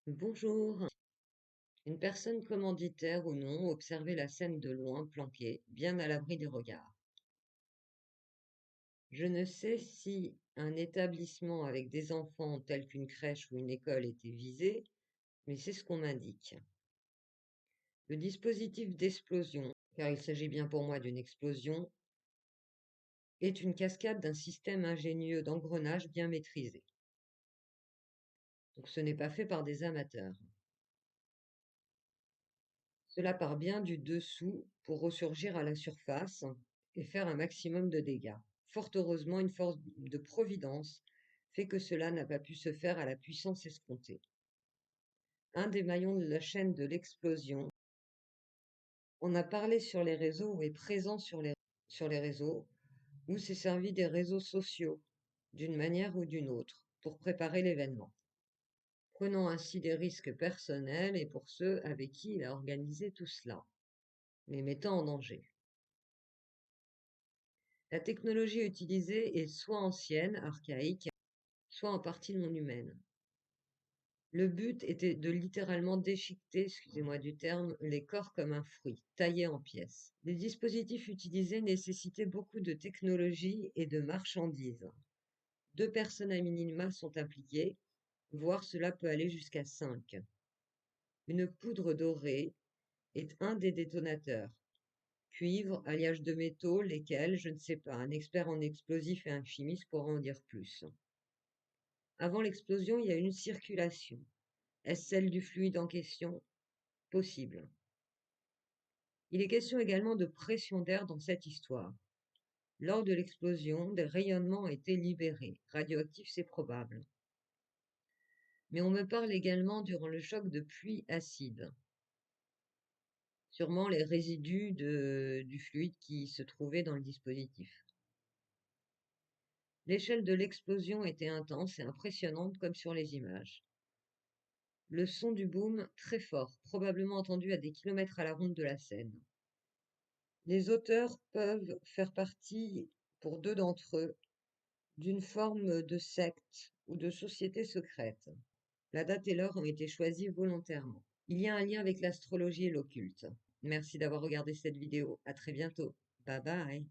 Bonjour. Une personne commanditaire ou non observait la scène de loin, planquée, bien à l'abri des regards. Je ne sais si un établissement avec des enfants tel qu'une crèche ou une école était visé, mais c'est ce qu'on m'indique. Le dispositif d'explosion, car il s'agit bien pour moi d'une explosion, est une cascade d'un système ingénieux d'engrenage bien maîtrisé. Donc ce n'est pas fait par des amateurs. Cela part bien du dessous pour ressurgir à la surface et faire un maximum de dégâts. Fort heureusement, une force de providence fait que cela n'a pas pu se faire à la puissance escomptée. Un des maillons de la chaîne de l'explosion, on a parlé sur les réseaux ou est présent sur les réseaux, ou s'est servi des réseaux sociaux, d'une manière ou d'une autre, pour préparer l'événement, prenant ainsi des risques personnels et pour ceux avec qui il a organisé tout cela, les mettant en danger. La technologie utilisée est soit ancienne, archaïque, soit en partie non humaine. Le but était de littéralement déchiqueter, excusez-moi du terme, les corps comme un fruit, taillé en pièces. Les dispositifs utilisés nécessitaient beaucoup de technologie et de marchandises. 2 personnes à minima sont impliquées, voire cela peut aller jusqu'à 5. Une poudre dorée est un des détonateurs. Cuivre, alliage de métaux, lesquels, je ne sais pas, un expert en explosifs et un chimiste pourra en dire plus. Avant l'explosion, il y a une circulation. Est-ce celle du fluide en question? Possible. Il est question également de pression d'air dans cette histoire. Lors de l'explosion, des rayonnements ont été libérés. Radioactifs, c'est probable. Mais on me parle également durant le choc de pluie acide. Sûrement les résidus du fluide qui se trouvait dans le dispositif. L'échelle de l'explosion était intense et impressionnante comme sur les images. Le son du boom très fort, probablement entendu à des kilomètres à la ronde de la scène. Les auteurs peuvent faire partie, pour 2 d'entre eux, d'une forme de secte ou de société secrète. La date et l'heure ont été choisies volontairement. Il y a un lien avec l'astrologie et l'occulte. Merci d'avoir regardé cette vidéo. À très bientôt. Bye bye.